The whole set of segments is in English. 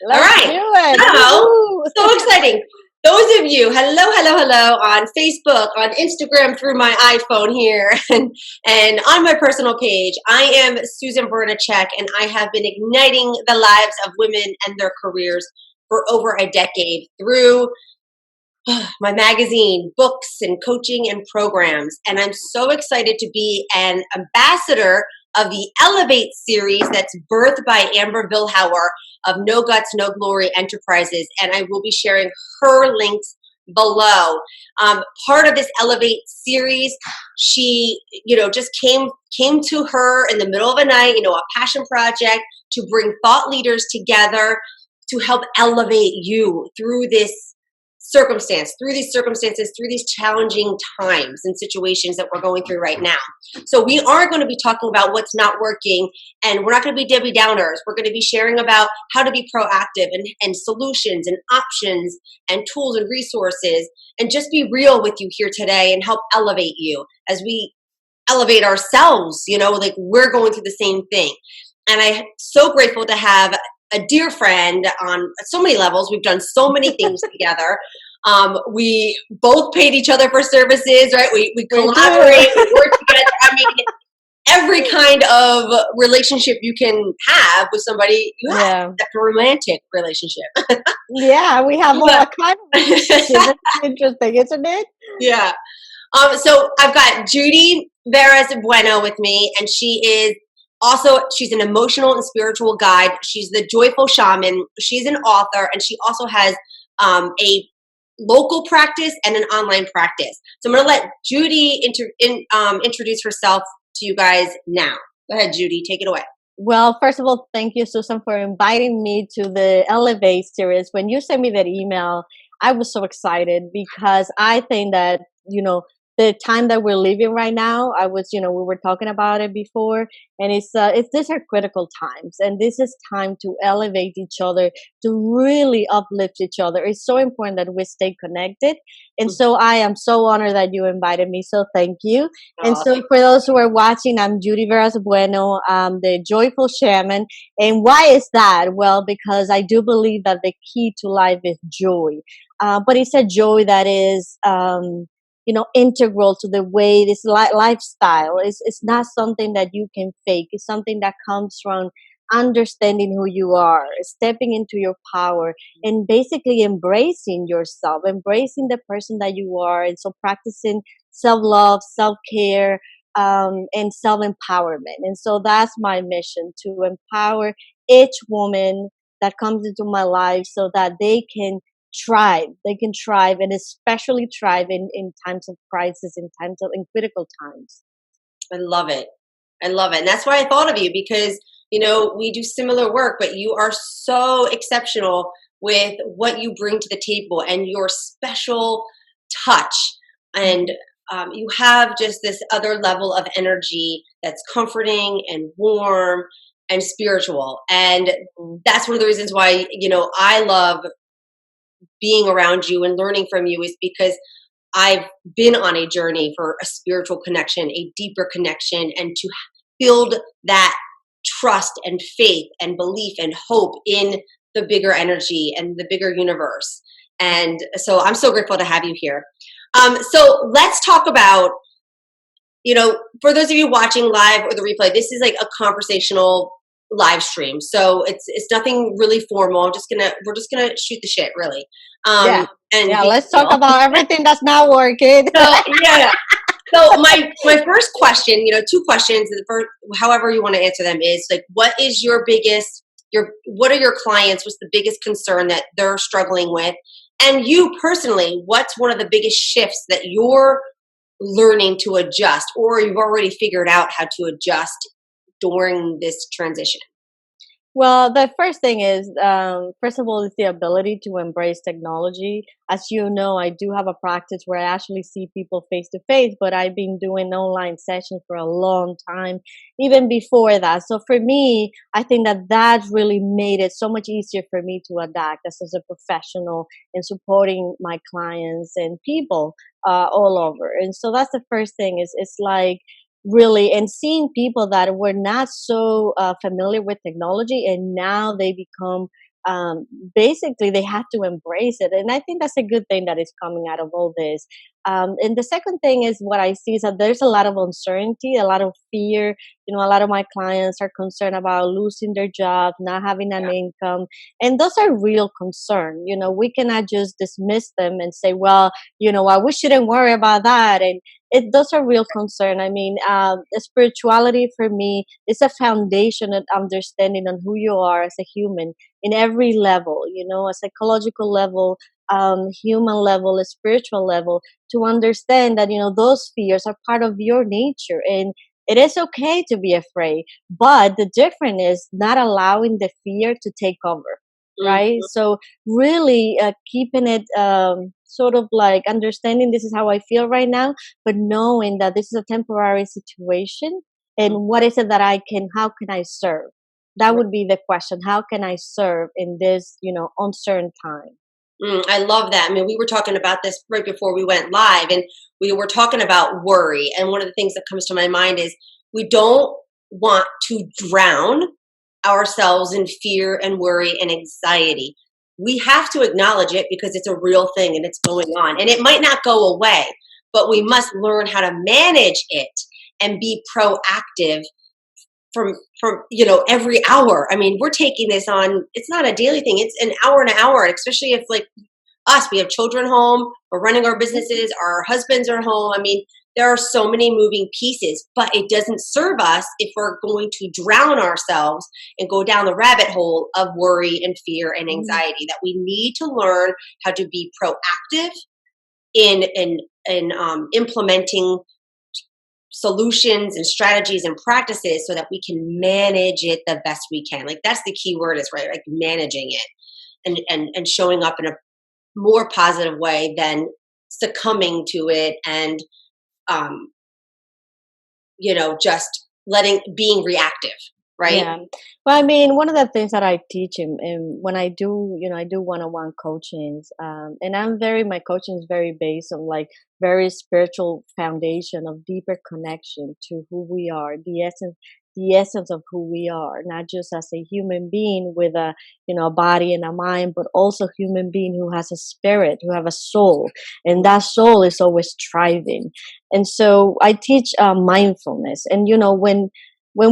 All Let's right. do it. Now, Woo-hoo. so exciting. Those of you, hello, on Facebook, on Instagram through my iPhone here, and on my personal page, I am Susan Vernicek, and I have been igniting the lives of women and their careers for over a decade through my magazine, books, and coaching and programs. And I'm so excited to be an ambassador of the Elevate series that's birthed by Amber Vilhauer of No Guts, No Glory Enterprises. And I will be sharing her links below. Part of this Elevate series, she, just came to her in the middle of the night, a passion project to bring thought leaders together to help elevate you through these circumstances, through these challenging times and situations that we're going through right now. So we are going to be talking about what's not working, and we're not going to be Debbie Downers. We're going to be sharing about how to be proactive and solutions and options and tools and resources, and just be real with you here today and help elevate you as we elevate ourselves, like we're going through the same thing. And I'm so grateful to have a dear friend on so many levels. We've done so many things together. We both paid each other for services, right? We We collaborate, do. we work together. I mean, every kind of relationship you can have with somebody, you have, Yeah. except a romantic relationship. Yeah, we have all But kind of relationship. That's interesting, isn't it? yeah. So I've got Yudy Veras Bueno with me, and she's an emotional and spiritual guide. She's the joyful shaman. She's an author, and she also has a local practice and an online practice. So I'm going to let Yudy introduce herself to you guys now. Go ahead, Yudy, take it away. Well, first of all, thank you, Susan, for inviting me to the Elevate series. When you sent me that email, I was so excited because I think that, the time that we're living right now, we were talking about it before, and these are critical times, and this is time to elevate each other, to really uplift each other. It's so important that we stay connected. And so I am so honored that you invited me. So thank you. And Oh, so for those who are watching, I'm Yudy Veras Bueno, the joyful shaman. And why is that? Well, because I do believe that the key to life is joy. But it's a joy that is, integral to the way this lifestyle is. It's not something that you can fake. It's something that comes from understanding who you are, stepping into your power, and basically embracing yourself, embracing the person that you are. And so practicing self-love, self-care, and self-empowerment. And so that's my mission, to empower each woman that comes into my life so that they can thrive and especially thrive in times of crisis, in critical times. I love it. I love it. And that's why I thought of you because, we do similar work, but you are so exceptional with what you bring to the table and your special touch. And you have just this other level of energy that's comforting and warm and spiritual. And that's one of the reasons why, I love being around you and learning from you, is because I've been on a journey for a spiritual connection, a deeper connection, and to build that trust and faith and belief and hope in the bigger energy and the bigger universe. And so I'm so grateful to have you here. So let's talk about, for those of you watching live or the replay, this is like a conversational live stream. So it's nothing really formal. We're just gonna shoot the shit, really. Yeah. And Yeah. be Let's talk real. about everything that's not working. So yeah. So my first question, two questions, however you want to answer them, is like, what is what are your clients? What's the biggest concern that they're struggling with? And you personally, what's one of the biggest shifts that you're learning to adjust, or you've already figured out how to adjust during this transition? Well, the first thing is, first of all, is the ability to embrace technology. As you know, I do have a practice where I actually see people face to face, but I've been doing online sessions for a long time, even before that. So for me, I think that really made it so much easier for me to adapt as a professional and supporting my clients and people all over. And so that's the first thing, is it's like, really, and seeing people that were not so familiar with technology, and now they become um, basically they have to embrace it. And I think that's a good thing that is coming out of all this. And the second thing is what I see is that there's a lot of uncertainty, a lot of fear. You know, a lot of my clients are concerned about losing their job, not having an income. And those are real concern. You know, we cannot just dismiss them and say, well, you know what, we shouldn't worry about that. And those are real concern. I mean, the spirituality for me is a foundation and understanding on who you are as a human in every level, you know, a psychological level, human level, a spiritual level, to understand that, you know, those fears are part of your nature, and it is okay to be afraid. But the difference is not allowing the fear to take over, right? Mhm. So really keeping it sort of like understanding this is how I feel right now, but knowing that this is a temporary situation, and what is it that how can I serve? That would be the question. How can I serve in this, you know, uncertain time? I love that. I mean, we were talking about this right before we went live, and we were talking about worry. And one of the things that comes to my mind is we don't want to drown ourselves in fear and worry and anxiety. We have to acknowledge it because it's a real thing and it's going on. And it might not go away, but we must learn how to manage it and be proactive from every hour. I mean, we're taking this on, it's not a daily thing, it's an hour, especially if like us, we have children home, we're running our businesses, our husbands are home. I mean, there are so many moving pieces, but it doesn't serve us if we're going to drown ourselves and go down the rabbit hole of worry and fear and Mhm. anxiety. That we need to learn how to be proactive in implementing solutions and strategies and practices so that we can manage it the best we can. Like that's the key word, is right, like managing it and showing up in a more positive way than succumbing to it and um just letting being reactive, right? Yeah. Well, I mean, one of the things that I teach in when I do, you know, I do one-on-one coachings, and my coaching is very based on like very spiritual foundation of deeper connection to who we are, the essence of who we are, not just as a human being with a, you know, a body and a mind, but also human being who has a spirit, who have a soul, and that soul is always striving. And so I teach mindfulness, and you know, when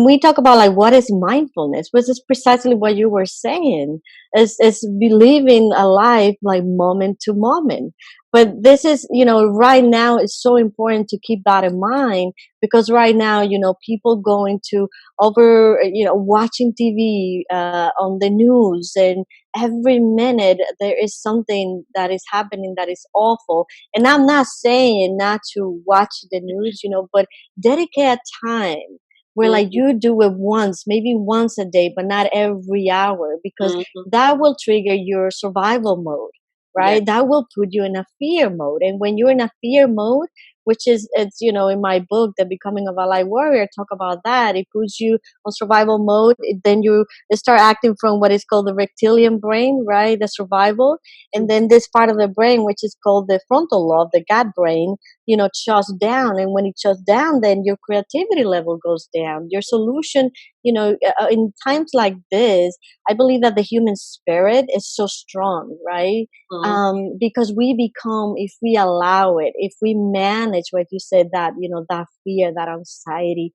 we talk about like what is mindfulness, which is precisely what you were saying, is believing a life like moment to moment. But this is, you know, right now it's so important to keep that in mind, because right now, you know, people going to you know, watching TV, on the news, and every minute there is something that is happening that is awful. And I'm not saying not to watch the news, you know, but dedicate time where like Mhm, you do it once, maybe once a day, but not every hour, because mhm. that will trigger your survival mode, Yeah. right? That will put you in a fear mode. And when you're in a fear mode, which is, it's, you know, in my book, The Becoming of a Light Warrior, talk about that. It puts you on survival mode. Then you start acting from what is called the reptilian brain, right? The survival. And then this part of the brain, which is called the frontal lobe, the gut brain, you know, shuts down. And when it shuts down, then your creativity level goes down, your solution, you know, in times like this, I believe that the human spirit is so strong, right? Mhm. Because we become, if we allow it, if we manage what you said, that, you know, that fear, that anxiety,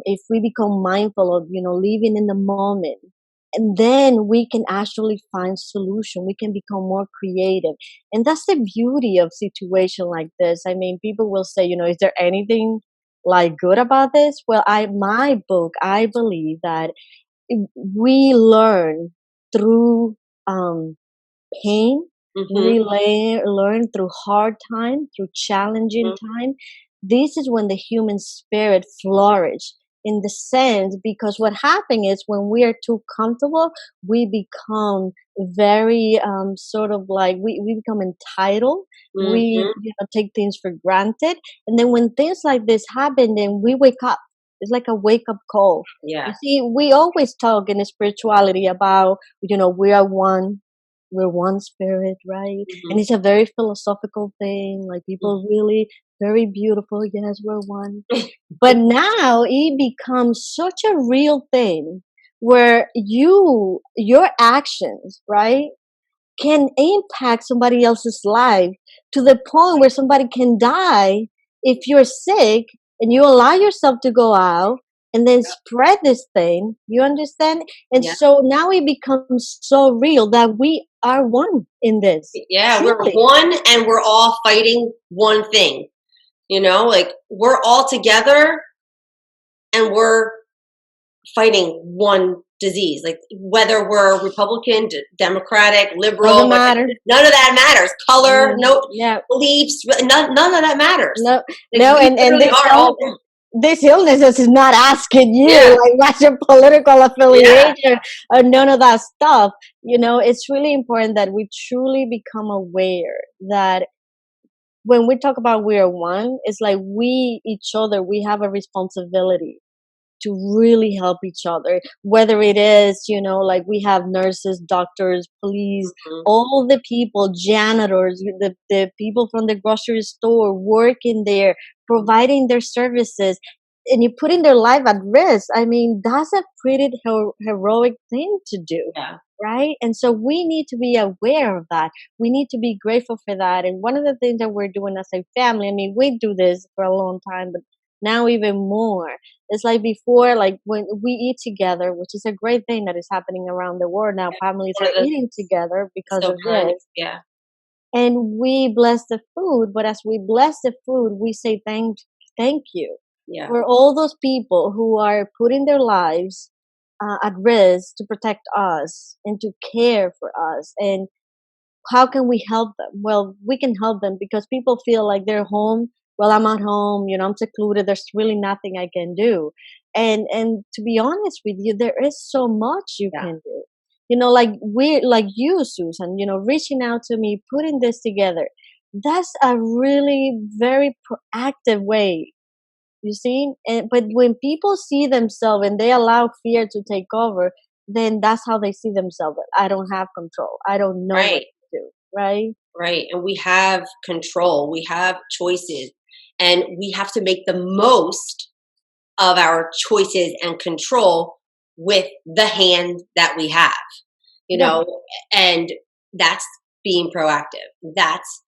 if we become mindful of, you know, living in the moment, and then we can actually find solution, we can become more creative. And that's the beauty of situation like this. I mean, people will say, you know, is there anything like good about this? Well, my book, I believe that we learn through um pain. Mhm. We learn through hard time, through challenging Mhm. time. This is when the human spirit flourish, in the sense, because what happens is when we are too comfortable, we become very sort of like we become entitled. We, Mhm. you know, take things for granted. And then when things like this happen, then we wake up. It's like a wake up call. You Yeah. see, we always talk in spirituality about, you know, we are one, we're one spirit, right? Mhm. And it's a very philosophical thing. Like people really very beautiful. Yes, we're one. But now it becomes such a real thing where your actions, right, can impact somebody else's life to the point where somebody can die if you're sick and you allow yourself to go out and then spread this thing. You understand? And Yeah. so now it becomes so real that we are one in this. Yeah, we're Truly. one and we're all fighting one thing. Like we're all together and we're fighting one disease. Like whether we're Republican, Democratic, liberal, Doesn't matter. none of that matters. Color, no Yeah. beliefs, none of that matters. No, Like no, we and literally are all one. this illness is not asking you Yeah, like what's your political yeah, affiliation or none of that stuff. It's really important that we truly become aware that when we talk about we are one, it's like we each other, we have a responsibility to really help each other. Whether it is, like we have nurses, doctors, police, mhm, all the people, janitors, the people from the grocery store working there, providing their services, and you're putting their life at risk. I mean, that's a pretty heroic thing to do. yeah, Right. And so we need to be aware of that. We need to be grateful for that. And one of the things that we're doing as a family, I mean, we do this for a long time, but now even more. It's like before, like when we eat together, which is a great thing that is happening around the world now. Families one are of the eating together because silver of linings. this. Yeah, And we bless the food, but as we bless the food, we say thank you yeah, for all those people who are putting their lives at risk to protect us and to care for us. And how can we help them? Well, we can help them because people feel like they're home. Well, I'm at home, I'm secluded. There's really nothing I can do. And to be honest with you, there is so much you yeah, can do. Like you, Susan, reaching out to me, putting this together. That's a really very proactive way, you see? But when people see themselves and they allow fear to take over, then that's how they see themselves. I don't have control. I don't know what right, to do, right? right. And we have control. We have choices, and we have to make the most of our choices and control with the hand that we have, you Yeah. know, and that's being proactive. That's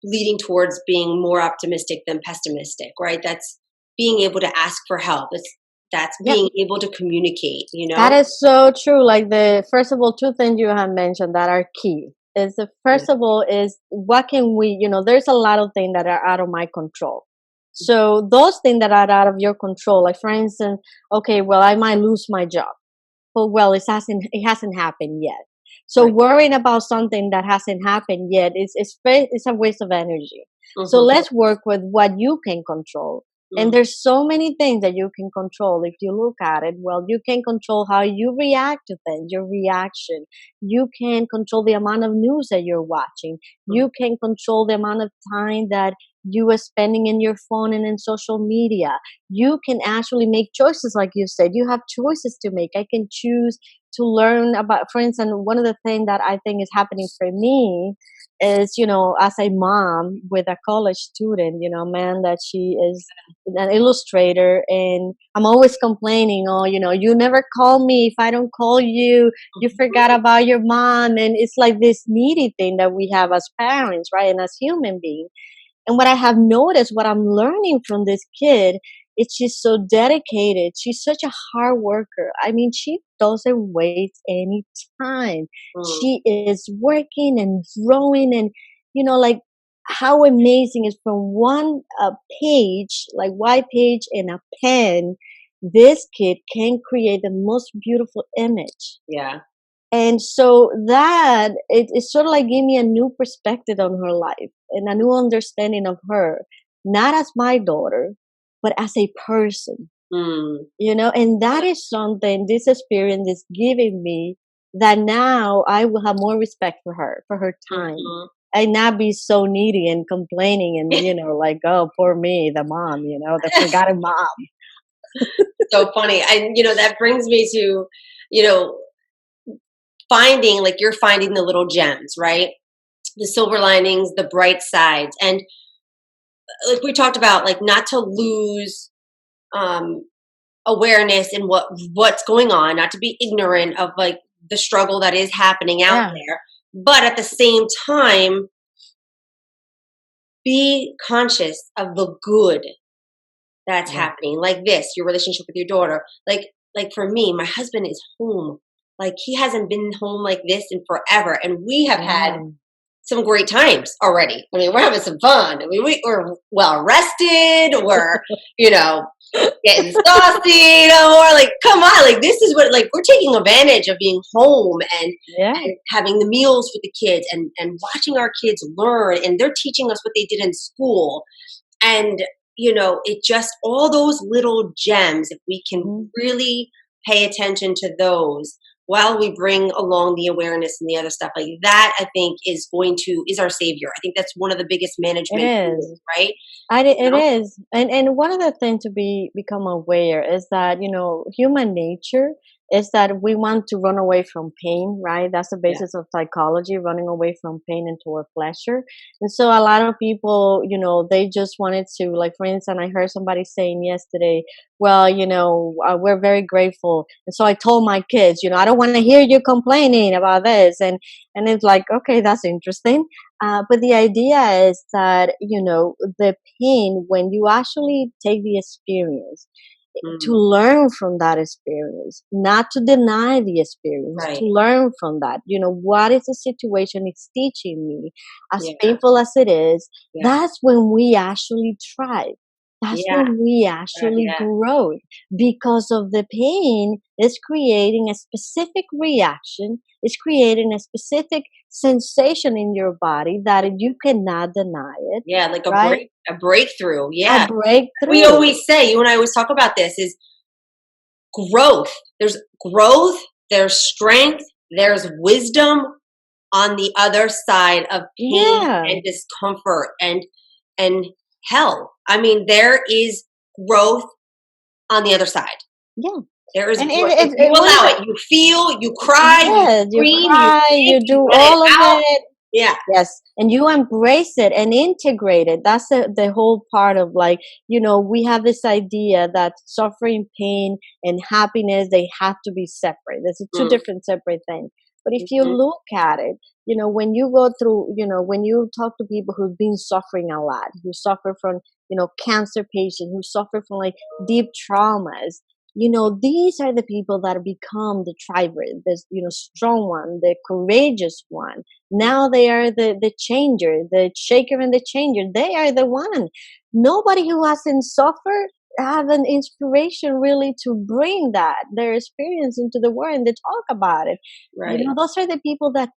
leading towards being more optimistic than pessimistic, right? That's being able to ask for help. That's Yeah. being able to communicate, That is so true. Like the first of all, two things you have mentioned that are key. Is the Yeah. first of all is what can we, there's a lot of things that are out of my control. So those things that are out of your control, like for instance, okay, well I might lose my job. But well, it hasn't happened yet. So Right. worrying about something that hasn't happened yet is a waste of energy. So Hmm. let's work with what you can control. And Hmm. there's so many things that you can control if you look at it. Well, you can control how you react to things, your reaction. You can control the amount of news that you're watching. You can control the amount of time that you are spending in your phone and in social media. You can actually make choices, like you said. You have choices to make. I can choose to learn about, for instance, one of the things that I think is happening for me is, as a mom with a college student, man, that she is an illustrator, and I'm always complaining, oh, you never call me. If I don't call you, you forgot about your mom. And it's like this needy thing that we have as parents, right? And as human beings. And what I have noticed, what I'm learning from this kid, is she's so dedicated. She's such a hard worker. I mean, she doesn't waste any time. Hmm. She is working and growing, and like how amazing is from one page, like white page and a pen, this kid can create the most beautiful image. Yeah. And so that it sort of like gave me a new perspective on her life and a new understanding of her, not as my daughter, but as a person, Hmm. and that is something this experience is giving me, that now I will have more respect for her time, Hmm. and not be so needy and complaining and, like, oh, poor me, the mom, the forgotten mom. So funny. And, that brings me to, you know, finding, like you're finding the little gems, right? The silver linings, the bright sides. And like we talked about, like not to lose um, awareness and what's going on, not to be ignorant of like the struggle that is happening out Yeah. there, but at the same time, be conscious of the good that's Yeah. happening. Like this, your relationship with your daughter. Like for me, my husband is home. Like he hasn't been home like this in forever, and we have had Yeah. some great times already. I mean, we're having some fun. I mean, we're well rested. We're, you know, getting saucy, more like, come on, like this is what, like we're taking advantage of being home Yeah. and having the meals with the kids and watching our kids learn, and they're teaching us what they did in school. And, it just, all those little gems, if we can Mhm. really pay attention to those while we bring along the awareness and the other stuff like that, I think is our savior. I think that's one of the biggest It management tools, is. right? It is, and one of the things to become aware is that human nature is that we want to run away from pain, right? That's the Yeah. basis of psychology, running away from pain and toward pleasure. And so a lot of people, they just wanted to, like, for instance, I heard somebody saying yesterday, well, we're very grateful, and so I told my kids, I don't want to hear you complaining about this, and it's like, okay, that's interesting. But the idea is that, the pain, when you actually take the experience, to Mm, learn from that experience, not to deny the experience, to right. learn from that. What is the situation it's teaching me? As Yeah. painful as it is, Yeah. that's when we actually thrive. That's Yeah. when we actually Yeah. grow, because of the pain is creating a specific reaction, it's creating a specific sensation in your body that you cannot deny it, Yeah. Like right? a breakthrough. A Yeah. We breakthrough. always say, you and I always talk about this, is growth. There's growth, there's strength, there's wisdom on the other side of pain Yeah, and discomfort and hell. I mean, there is growth on the other side. yeah. There is And growth. If you one of allow the, it, you feel, you cry, you yes, you scream, you cry, kick, you you do let it all of out. it. Yeah. Yes, and you embrace it and integrate it. That's the whole part of, like, we have this idea that suffering, pain, and happiness, they have to be separate. There's two Mm, different separate things. But if you mhm. look at it, when you go through, when you talk to people who've been suffering a lot, who suffer from, cancer patients, who suffer from like deep traumas, these are the people that become the triber, the strong one, the courageous one. Now they are the changer, the shaker and the changer. They are the one. Nobody who hasn't suffered have an inspiration really to bring that their experience into the world and to talk about it. Right. Those are the people that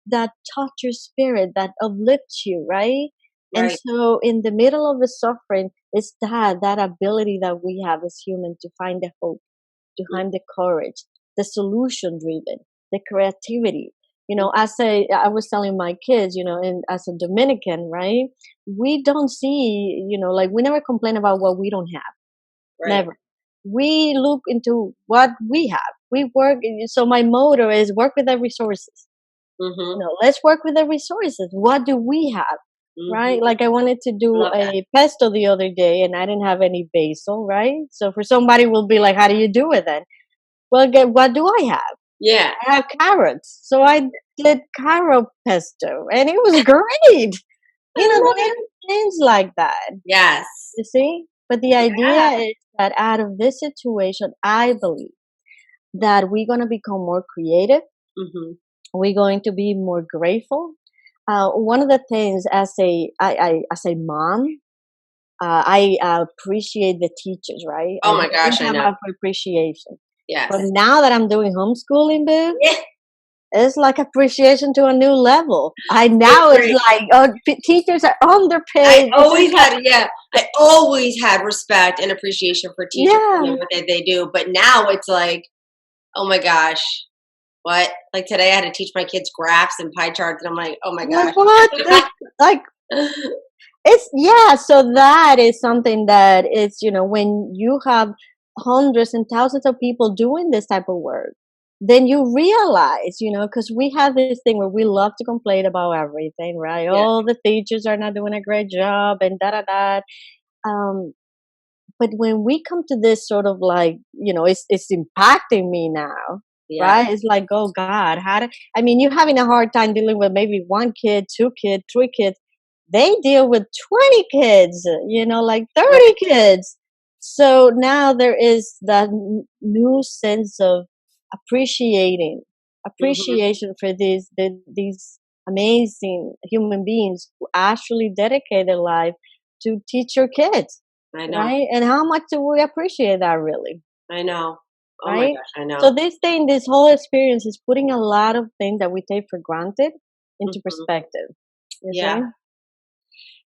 touch your spirit, that uplift you, right? And Right. so in the middle of the suffering, it's that ability that we have as humans to find the hope, to Mm, find the courage, the solution driven, the creativity. mm, I was telling my kids, and as a Dominican, right? We don't see, like, we never complain about what we don't have. right. Never. We look into what we have. We work. So my motto is work with the resources. Mhm. Let's work with the resources. What do we have? Right? Mhm. Like, I wanted to I do love that. a pesto the other day and I didn't have any basil, right? So for somebody will be like, how do you do it then? Well, what do I have? Yeah. I have carrots. So I did carrot pesto and it was great. I love Little it. things like that. Yes. You see? But the idea Yeah. is that out of this situation, I believe that we're going to become more creative. Mhm. We're going to be more grateful. One of the things as a mom, I appreciate the teachers, right? I Oh my really gosh, I have know. appreciation. But Yes. now that I'm doing homeschooling, boo, Yeah, it's like appreciation to a new level. I I now it's agree. like, oh, teachers are I underpaid. This is always like, had, yeah, I always had respect and appreciation for teachers yeah, and what they do, but now it's like, oh my gosh, what? Like today I had to teach my kids graphs and pie charts, and I'm like, oh my like gosh. what? Like it's, yeah. So that is something that is, when you have hundreds and thousands of people doing this type of work, then you realize, because we have this thing where we love to complain about everything, right? Yeah. All the teachers are not doing a great job and da da da. Um, But when we come to this sort of like, it's impacting me now, Yeah. right? It's like, oh God, I mean, you're having a hard time dealing with maybe one kid, two kids, three kids. They deal with 20 kids, like 30 kids. So now there is that new sense of appreciating, Hmm. appreciation for these amazing human beings who actually dedicate their life to teach your kids, I know. right? And how much do we appreciate that, really, I know. Oh my right? gosh, I know. So this whole experience is putting a lot of things that we take for granted into Hmm. perspective. You Yeah. see?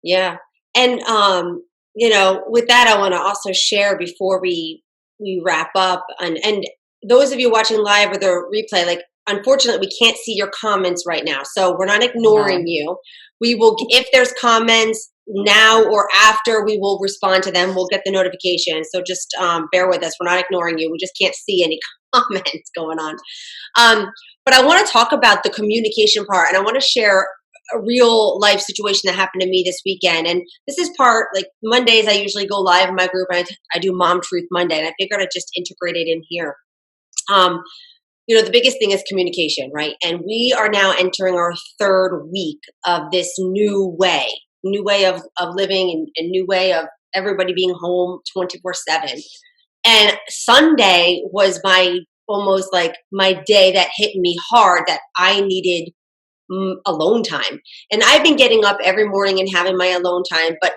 Yeah. And with that, I want to also share before we wrap up, and those of you watching live or the replay, like, unfortunately we can't see your comments right now. So we're not ignoring No. you. We will, if there's comments now or after, we will respond to them. We'll get the notification. So just bear with us. We're not ignoring you. We just can't see any comments going on. Um, but I want to talk about the communication part, and I want to share a real life situation that happened to me this weekend. And this is part, like, Mondays I usually go live in my group, and I do Mom Truth Monday, and I figured I'd just integrate it in here. Um, the biggest thing is communication, right? And we are now entering our third week of this new way of living, and new way of everybody being home 24/7. And Sunday was my almost like my day that hit me hard, that I needed alone time. And I've been getting up every morning and having my alone time, but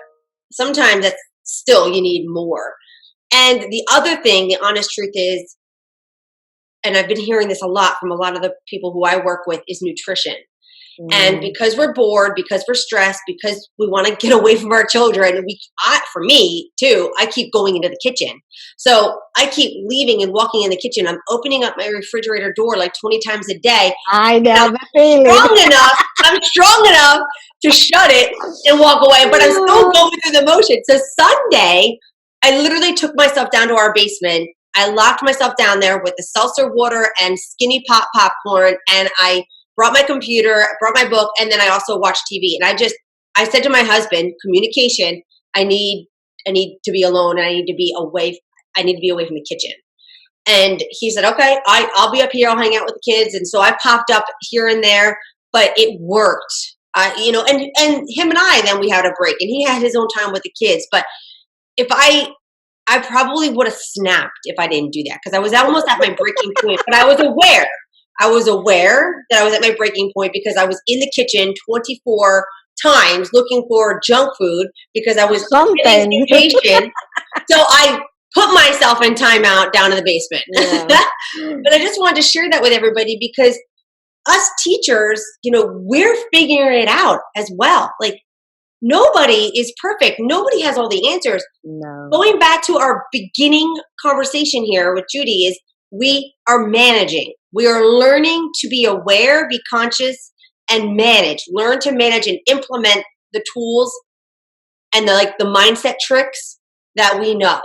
sometimes that's still, you need more. And the other thing, the honest truth is, and I've been hearing this a lot from a lot of the people who I work with, is nutrition. And Mm. because we're bored, because we're stressed, because we want to get away from our children, for me too, I keep going into the kitchen. So I keep leaving and walking in the kitchen. I'm opening up my refrigerator door like 20 times a day. I And know the feeling. I'm strong enough to shut it and walk away, but I'm still going through the motion. So Sunday, I literally took myself down to our basement. I locked myself down there with the seltzer water and skinny pop popcorn, and I brought my computer, brought my book, and then I also watched TV. And I said to my husband, communication, I need to be alone, and I need to be away from the kitchen. And he said, okay, I'll be up here. I'll hang out with the kids. And so I popped up here and there, but it worked. And him and I, then we had a break, and he had his own time with the kids. But if I probably would have snapped if I didn't do that, because I was almost at my breaking point, but I was aware. I was aware that I was at my breaking point because I was in the kitchen 24 times looking for junk food because I was getting Something. impatient. So I put myself in timeout down in the basement. Yeah. But I just wanted to share that with everybody, because us teachers, we're figuring it out as well. Like, nobody is perfect. Nobody has all the answers. No. Going back to our beginning conversation here with Judy, is we are managing. We are learning to be aware, be conscious, and manage. Learn to manage and implement the tools and the mindset tricks that we know.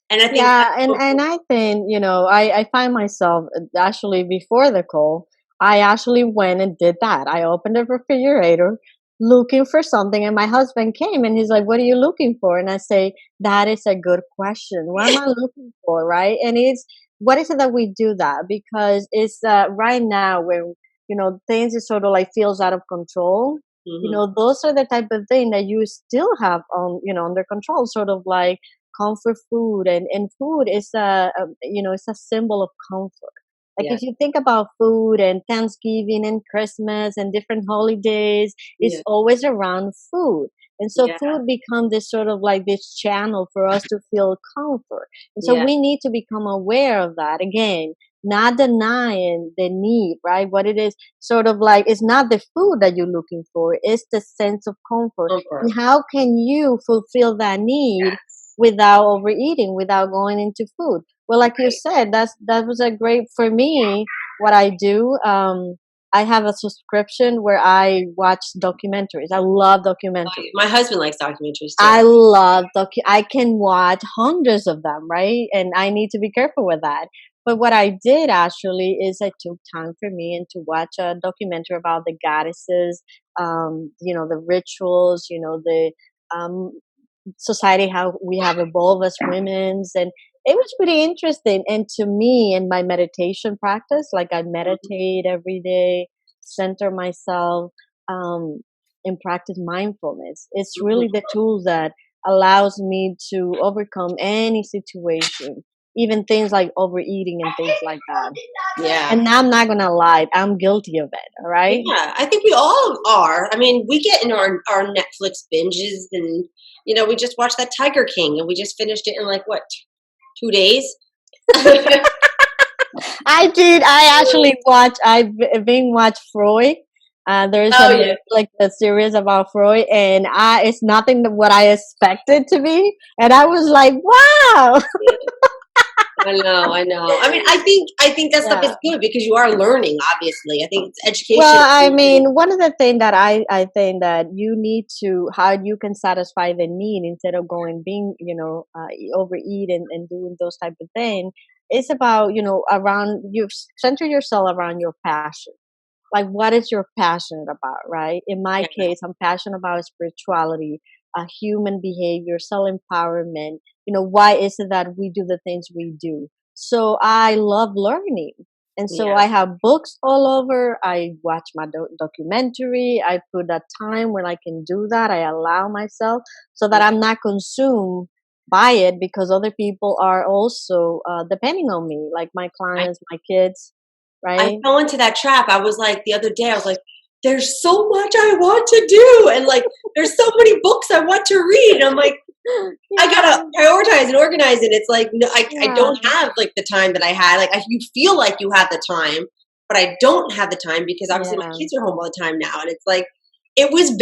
And I think Yeah, that's and I think, I find myself actually before the call, I actually went and did that. I opened the refrigerator looking for something, and my husband came and he's like, "What are you looking for?" And I say, "That is a good question. What am I looking for?" Right? And it's what is it that we do that? Because it's right now when, things is sort of like feels out of control. mhm. Those are the type of thing that you still have on, under control, sort of like comfort food, and food is it's a symbol of comfort. Like Yeah, if you think about food and Thanksgiving and Christmas and different holidays, it's yeah, always around food. And so yeah, food becomes this sort of like this channel for us to feel comfort. And so yeah. we need to become aware of that again, not denying the need, right? What it is sort of like, it's not the food that you're looking for, it's the sense of comfort. Comfort. And how can you fulfill that need Yes. without overeating, without going into that? Well, like you Right. said, that was a great for me. What I do, I have a subscription where I watch documentaries. I love documentaries. My husband likes documentaries too. I love I can watch hundreds of them, right? And I need to be careful with that. But what I did actually is I took time for me and to watch a documentary about the goddesses, the rituals, the um, society, how we have evolved as women's, and it was pretty interesting. And to me, in my meditation practice, like I Mhm. meditate every day, center myself, um, and practice mindfulness. It's really Mhm. the tools that allows me to overcome any situation, even things like overeating and things like that. Yeah. And I'm not gonna lie, I'm guilty of it. All right. Yeah, I think we all are. I mean, we get in our Netflix binges, and we just watched that Tiger King, and we just finished it in like what, 2 days? I did. I actually watch. Being watch Freud. There's a Oh yeah. Netflix a series about Freud, and it's nothing that what I expected to be, and I was like, wow. I know, I know. I mean, I think that stuff Yeah. is good because you are learning. Obviously, I think it's education. Well, I mean, one of the things that I think that you need to how you can satisfy the need instead of going being overeat and doing those type of things. It's about around you center yourself around your passion, like what is you're passionate about, right? In my Yeah, case, I'm passionate about spirituality, human behavior, self-empowerment. Why is it that we do the things we do? So I love learning, and so yeah, I have books all over. I watch my documentary. I put that time when I can do that. I allow myself so that I'm not consumed by it because other people are also depending on me, like my I clients, my kids, I right? fell into that trap. I was like the other day. I was like, "There's so much I want to do, and like, there's so many books I want to read." And I'm like, I gotta Yeah, prioritize and organize it. It's like no, I yeah, don't have like the time that I had. Like you feel like you have the time, but I don't have the time because obviously my yeah, kids are home all the time now, and it's like it was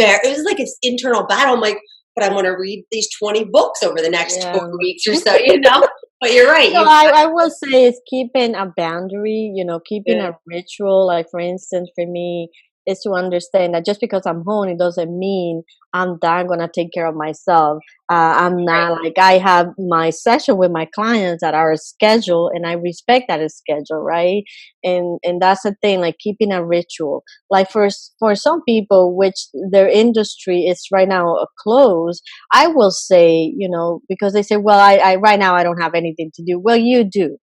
like this internal battle. I'm like, but I want to read these 20 books over the next 4 yeah. weeks or so, But you're right. So You I will say is keeping a boundary, keeping yeah, a ritual. Like for instance, for me, is to understand that just because I'm home, it doesn't mean I'm not gonna take care of myself. I'm right. not like I have my session with my clients that are scheduled, and I respect that is scheduled, right? And that's the thing, like keeping a ritual. Like for some people, which their industry is right now closed, I will say, because they say, well, I right now I don't have anything to do. Well, you do.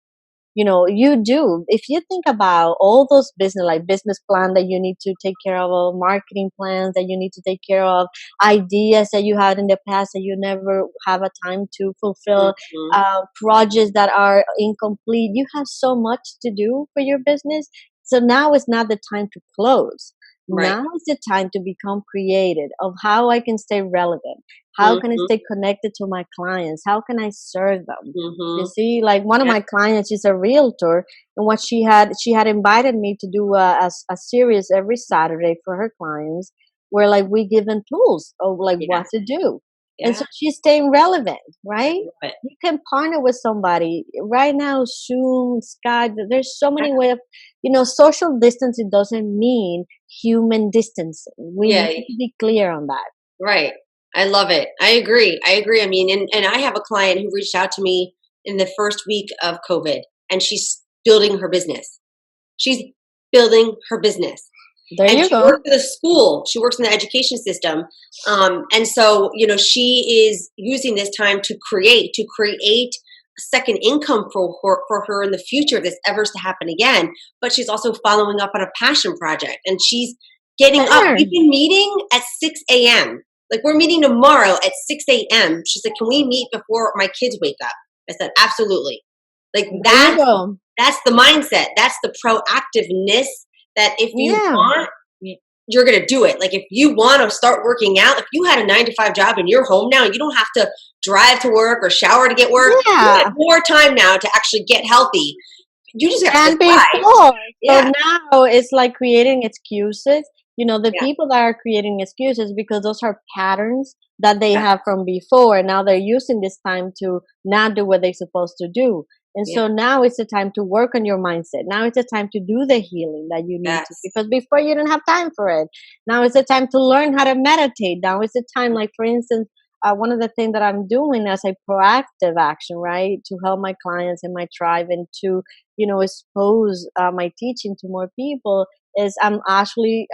You do. If you think about all those business plan that you need to take care of, or marketing plans that you need to take care of, ideas that you had in the past that you never have a time to fulfill, Mhm. projects that are incomplete. You have so much to do for your business. So now is not the time to close. Right. Now is the time to become creative of how I can stay relevant. How can I Mhm. stay connected to my clients? How can I serve them? You Mhm. see, like one of Yeah. my clients is a realtor, and what she had invited me to do a series every Saturday for her clients, where like we give them tools of like what Yes. to do, and Yeah. so she's staying relevant, I right? love it. You can partner with somebody right now, Zoom, Skype. There's so many ways. Social distancing doesn't mean human distancing. We Yeah. need to be clear on that. Right. I love it. I agree. I agree. I mean, and I have a client who reached out to me in the first week of COVID, and she's building her business. She's building her business. There And you she go. works at a school. She works in the education system. And so, she is using this time to create a second income for her in the future if this ever to happen again. But she's also following up on a passion project. And she's getting up. Sure. We've been meeting at 6 a.m. Like we're meeting tomorrow at 6 a.m. She said, "Can we meet before my kids wake up?" I said, "Absolutely." Like There you go. that's the mindset. That's the proactiveness that if you Yeah. want, you're going to do it. Like if you want to start working out, if you had a 9 to 5 job and you're home now, you don't have to drive to work or shower to get work. You have Yeah. more time now to actually get healthy. You just have to And decide. before. So Yeah. now it's like creating excuses. The Yeah. people that are creating excuses because those are patterns that they Yeah. have from before. Now they're using this time to not do what they're supposed to do. And Yeah. so now it's the time to work on your mindset. Now it's the time to do the healing that you need to, Yes. because before you didn't have time for it. Now it's the time to learn how to meditate. Now it's the time, like for instance, one of the things that I'm doing as a proactive action, right, to help my clients and my tribe and to expose my teaching to more people is I'm actually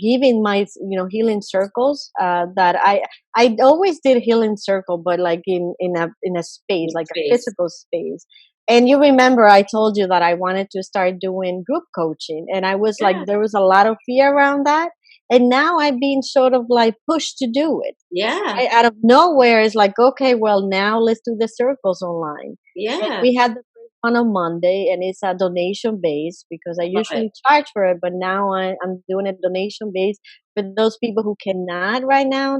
giving my healing circles that I always did healing circle, but like in a space, like a Space. physical space. And you remember I told you that I wanted to start doing group coaching, and I was like, Yeah. there was a lot of fear around that, and now I've been sort of like pushed to do it. Yeah. Out of nowhere, it's like, okay, well, now let's do the circles online. And Yeah. we had the first one on Monday, and it's a donation base because I Love it. usually charge for it, but now I'm doing a donation base for those people who cannot right now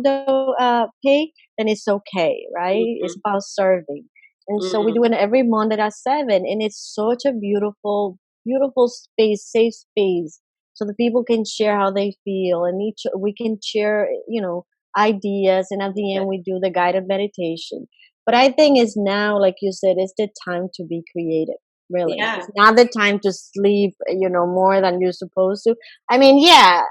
pay. Then it's okay, right? It's Mm-hmm. about serving, and so we Mm-hmm. do it every Monday at 7, and it's such a beautiful, beautiful space, safe space, so the people can share how they feel, and each we can share, ideas, and at the end we do the guided meditation. But I think it's now, like you said, it's the time to be creative. Really, Yeah. it's not the time to sleep, more than you're supposed to. I mean, yeah,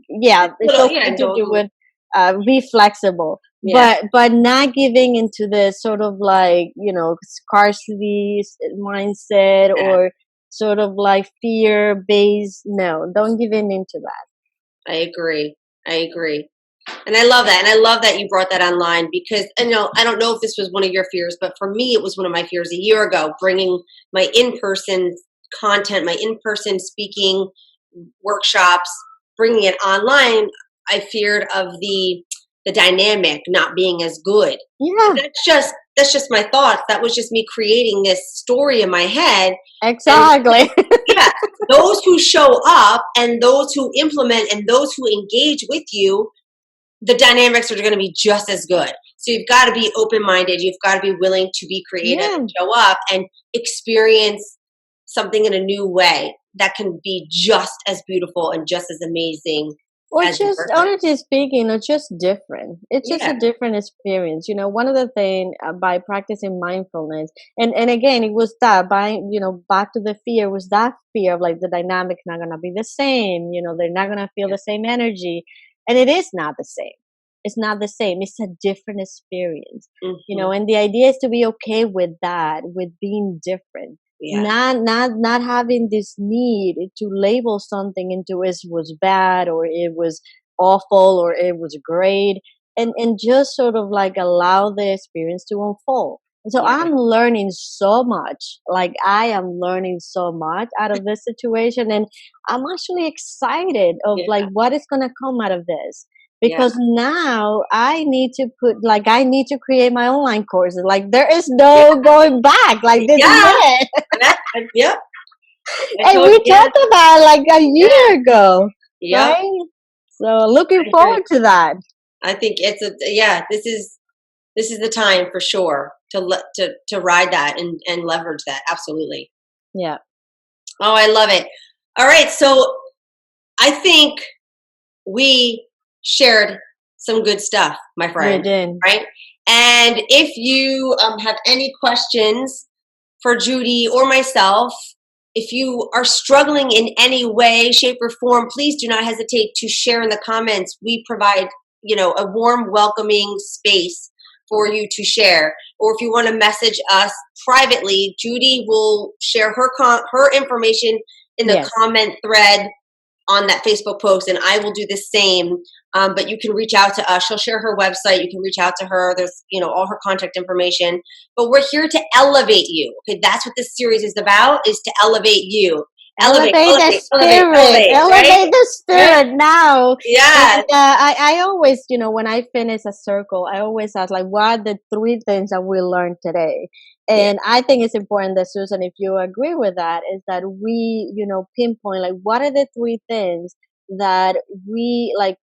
yeah, it's Little, yeah, okay to do indulgence. it. Be flexible, Yeah. but not giving into the sort of like scarcity mindset, Yeah. or sort of like fear based. No, don't give in into that. I agree. I agree. And I love that. And I love that you brought that online because, I don't know if this was one of your fears, but for me, it was one of my fears a year ago, bringing my in-person content, my in-person speaking workshops, bringing it online. I feared of the dynamic not being as good. But Yeah, that's just my thoughts. That was just me creating this story in my head. And exactly. yeah, those who show up and those who implement and those who engage with you, the dynamics are going to be just as good. So you've got to be open minded. You've got to be willing to be creative Yeah. and show up and experience something in a new way that can be just as beautiful and just as amazing Or as in just person. honestly speaking, it's just different. It's just a Yeah. different experience. One of the things by practicing mindfulness, and again, it was that by back to the fear, was that fear of like the dynamic not gonna be the same. They're not gonna feel Yeah. the same energy, and it is not the same. It's not the same. It's a different experience. Hmm. And the idea is to be okay with that, with being different, Yeah. not having this need to label something into it was bad, or it was awful, or it was great, and just sort of like allow the experience to unfold. And so Yeah. I'm learning so much, like I am learning so much out of this situation, and I'm actually excited of like Yeah. what is going to come out of this, Yeah. because now I need to create my online courses. Like there is Yeah. no going back. Like this is Yeah. it. Yeah. Yep. I And told we you. Yeah. talked about it like a Yeah. year ago, Yep. right? So looking I agree. forward to that. I think it's yeah. This is the time for sure to ride that and leverage that. Absolutely. Yeah, Oh, I love it. All right, so I think we shared some good stuff, my we friend, did. right? And if you have any questions for Judy or myself, if you are struggling in any way, shape, or form, please do not hesitate to share in the comments. We provide, a warm, welcoming space for you to share. Or if you want to message us privately, Judy will share her information in the Yes. comment thread on that Facebook post, and I will do the same. But you can reach out to us. She'll share her website. You can reach out to her. There's, all her contact information. But we're here to elevate you. Okay, that's what this series is about: is to elevate you. Elevate, Elevate the elevate, elevate, spirit. elevate. Right? Elevate the Yeah. spirit now. Yes. And I always, when I finish a circle, I always ask, like, what are the 3 things that we learned today? Yeah. And I think it's important that, Susan, if you agree with that, is that we, pinpoint, like, what are the 3 things that we like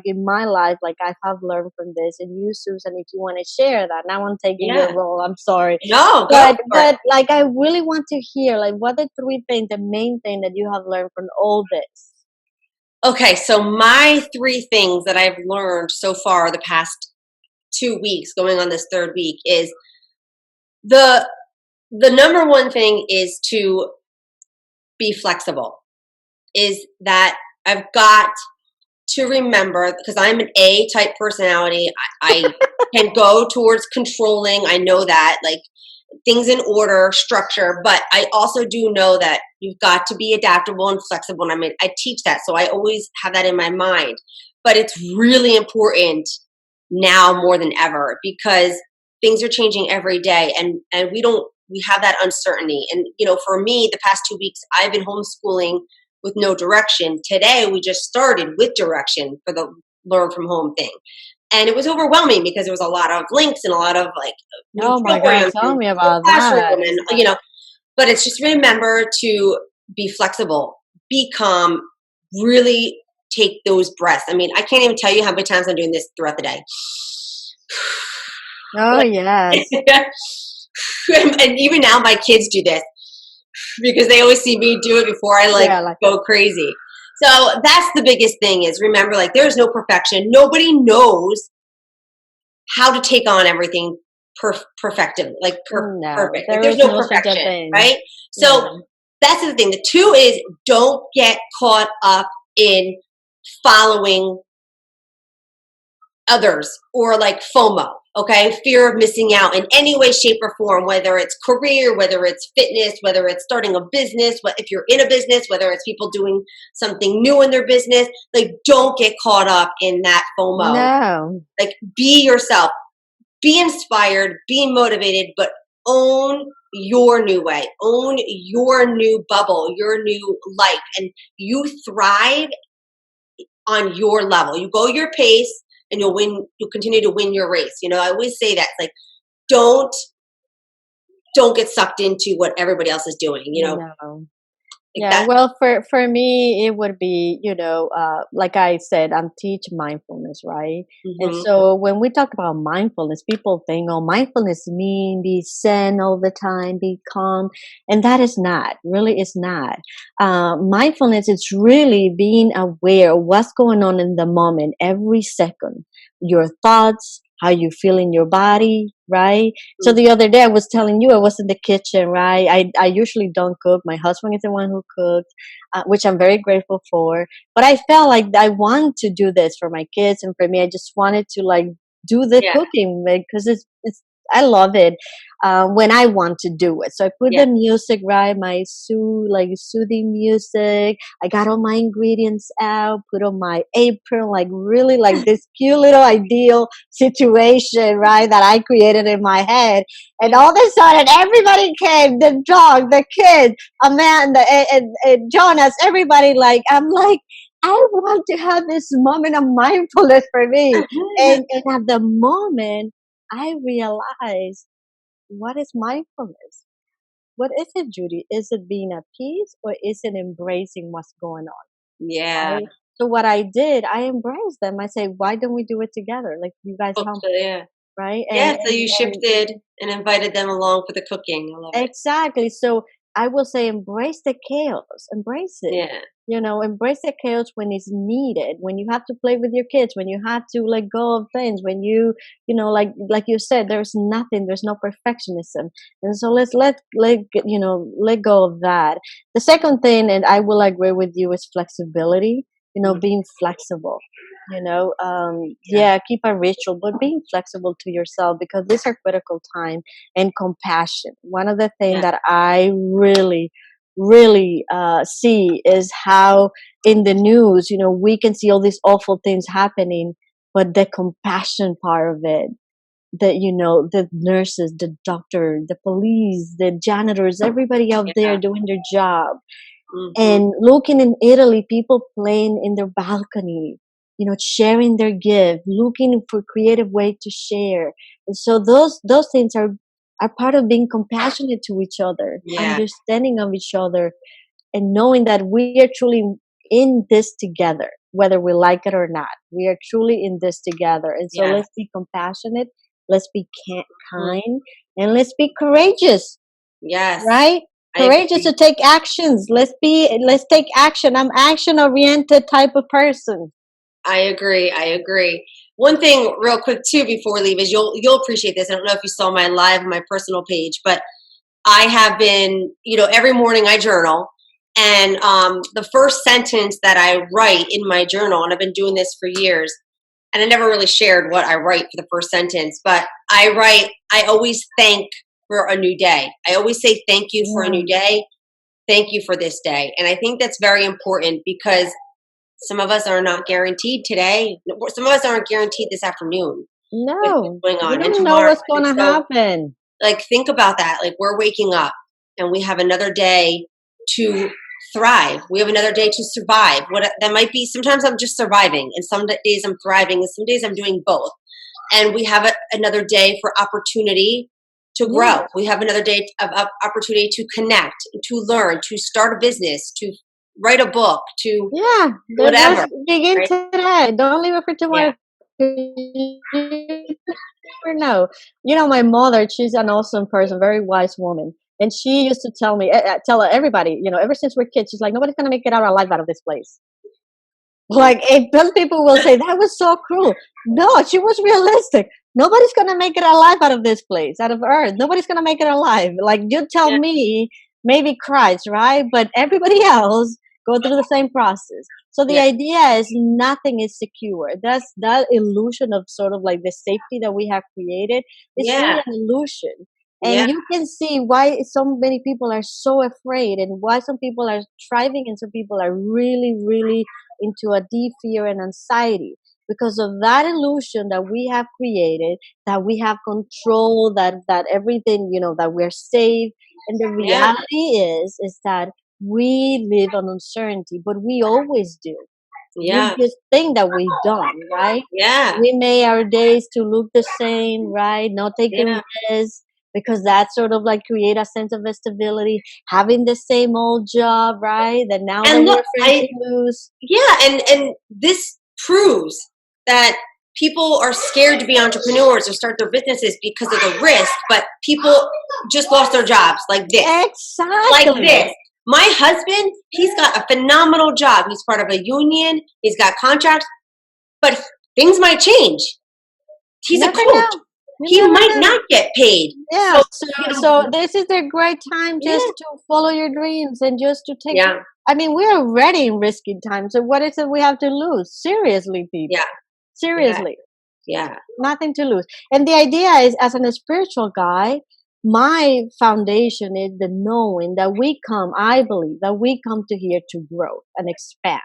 in my life, like I have learned from this. And you, Susan, if you want to share that. Now I'm taking Yeah. your role. I'm sorry. No, go But for it. like I really want to hear, like, what are 3 things, the main thing that you have learned from all this? Okay, so my 3 things that I've learned so far the past 2 weeks, going on this 3rd week, is the the number one thing is to be flexible. Is that I've got to remember, because I'm an A type personality, I can go towards controlling. I know that. Like, things in order, structure. But I also do know that you've got to be adaptable and flexible. And I mean, I teach that, so I always have that in my mind. But it's really important now more than ever because things are changing every day, and we have that uncertainty. And for me, the past 2 weeks, I've been homeschooling with no direction. Today, we just started with direction for the learn from home thing. And it was overwhelming because there was a lot of links and a lot of like new Oh my God, programs tell and me Google about Classroom that. and but it's just remember to be flexible, be calm, really take those breaths. I mean, I can't even tell you how many times I'm doing this throughout the day. Oh yes. And even now my kids do this because they always see me do it before I like Yeah, like go crazy. So that's the biggest thing is remember, like, there's no perfection. Nobody knows how to take on everything perfective, like no, perfect. Like there there's is no no such a perfection, thing. right? So Yeah. that's the thing. The two is don't get caught up in following others or like FOMO, okay? Fear of missing out in any way, shape, or form, whether it's career, whether it's fitness, whether it's starting a business, if you're in a business, whether it's people doing something new in their business, like don't get caught up in that FOMO. No. Like be yourself, be inspired, be motivated, but own your new way, own your new bubble, your new life, and you thrive on your level. You go your pace and you'll win, you'll continue to win your race. I always say that, like, don't get sucked into what everybody else is doing, No. like Yeah, that. well, for me, it would be, like I said, I'm teach mindfulness, right? And Hmm. so when we talk about mindfulness, people think, oh, mindfulness mean be zen all the time, be calm, and that is not. Really, is not. Mindfulness is really being aware of what's going on in the moment, every second, your thoughts, how you feel in your body, right? So the other day I was telling you I was in the kitchen, right? I usually don't cook. My husband is the one who cooks, which I'm very grateful for. But I felt like I want to do this for my kids and for me. I just wanted to like do the Yeah, cooking because it's I love it when I want to do it. So I put yeah, the music, right, my soothing music. I got all my ingredients out, put on my apron, like really like this cute little ideal situation, right, that I created in my head. And yeah. all of a sudden, everybody came, the dog, the kids, Amanda, and Jonas, everybody, like, I'm like, I want to have this moment of mindfulness for me. And at the moment, I realized, what is mindfulness? What is it, Judy? Is it being at peace or is it embracing what's going on? Yeah. Right? So what I did, I embraced them. I say, why don't we do it together? Like you guys Cook, help, so yeah. right? Yeah, so you And shifted and invited them along for the cooking. I love it. exactly. So I will say embrace the chaos. Embrace it. Yeah, Embrace the chaos when it's needed, when you have to play with your kids, when you have to let go of things, when like you said, there's no perfectionism. And so let's let go of that. The second thing, and I will agree with you, is flexibility, mhm, being flexible. yeah, Yeah, keep a ritual, but being flexible to yourself because these are critical time and compassion. One of the things yeah, that I really see is how in the news, we can see all these awful things happening, but the compassion part of it, that the nurses, the doctor, the police, the janitors, everybody out there yeah. doing their job, Hmm. and looking in Italy, people playing in their balcony, sharing their gift, looking for creative way to share. And so those things are part of being compassionate to each other, Yeah, understanding of each other, and knowing that we are truly in this together, whether we like it or not. We are truly in this together. And so yes. let's be compassionate, let's be Mhm. kind, and let's be courageous, Yes, right? I Courageous to agree. take actions. Let's take action. I'm action oriented type of person. I agree. I agree. One thing, real quick, too, before we leave, is you'll appreciate this. I don't know if you saw my live on my personal page, but I have been, every morning I journal, and the first sentence that I write in my journal, and I've been doing this for years, and I never really shared what I write for the first sentence, but I write, I always thank for a new day. I always say thank you for a new day. Thank you for this day. And I think that's very important because some of us are not guaranteed today. Some of us aren't guaranteed this afternoon. No, Going you on and don't know tomorrow. what's going to happen. Like, think about that. Like, we're waking up and we have another day to thrive. We have another day to survive. What that might be. Sometimes I'm just surviving, and some days I'm thriving, and some days I'm doing both. And we have another day for opportunity to grow. We have another day of opportunity to connect, to learn, to start a business, to write a book, to whatever. Let's begin today. Don't leave it for tomorrow. Never know. You know, my mother, she's an awesome person, very wise woman. And she used to tell me, tell everybody, you know, ever since we're kids, she's like, nobody's going to make it out alive out of this place. Like, some people will say, that was so cruel. No, she was realistic. Nobody's going to make it alive out of this place, out of Earth. Nobody's going to make it alive. Like, you tell me, maybe Christ, right? But everybody else go through the same process. So the idea is nothing is secure. That's that illusion of sort of like the safety that we have created. It's really an illusion. And you can see why so many people are so afraid and why some people are thriving and some people are really, really into a deep fear and anxiety because of that illusion that we have created, that we have control, that everything, you know, that we're safe. And the reality is that we live on uncertainty, but we always do. We just think that we don't, right? We made our days to look the same, right? Not taking risks, because that sort of like create a sense of stability, having the same old job, right? That now that we're afraid to lose. And this proves that people are scared to be entrepreneurs or start their businesses because of the risk, but people just lost their jobs like this. Exactly. Like this. My husband, he's got a phenomenal job. He's part of a union. He's got contracts, but things might change. He's a coach. He might not get paid. Yeah. So this is a great time just to follow your dreams and just to take. I mean, we're already in risky times. So what is it we have to lose? Seriously, people. Seriously. Nothing to lose. And the idea is, as a spiritual guy, my foundation is the knowing that I believe that we come to here to grow and expand.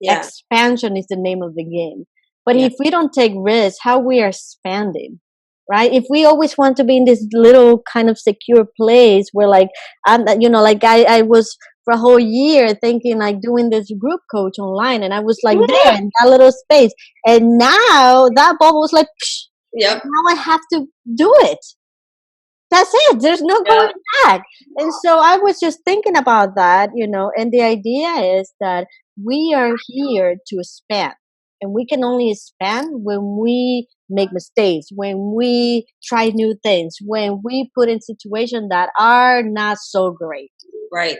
Expansion is the name of the game. But if we don't take risks, how we are expanding, right? If we always want to be in this little kind of secure place where like, you know, like I was for a whole year thinking like doing this group coach online, and I was like there in that little space. And now that bubble was like, now I have to do it. That's it. There's no going back. And so I was just thinking about that, you know, and the idea is that we are here to expand. And we can only expand when we make mistakes, when we try new things, when we put in situations that are not so great. Right.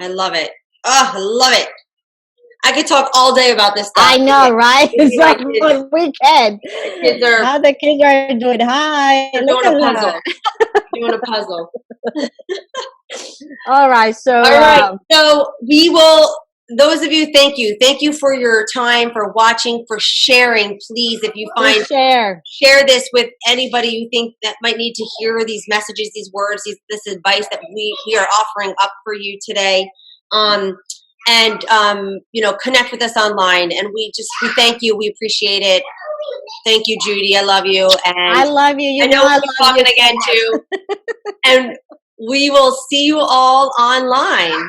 I love it. Oh, I love it. I could talk all day about this stuff. I know, right? So we can. How the kids are doing. Hi. They're doing a puzzle. Doing a puzzle. All right. So we will. Those of you, thank you. Thank you for your time, for watching, for sharing. Please, if you find, share this with anybody you think that might need to hear these messages, these words, this advice that we are offering up for you today. You know, connect with us online. And we thank you. We appreciate it. Thank you, Judy. I love you. And I love you. I know we'll be talking again too. And we will see you all online.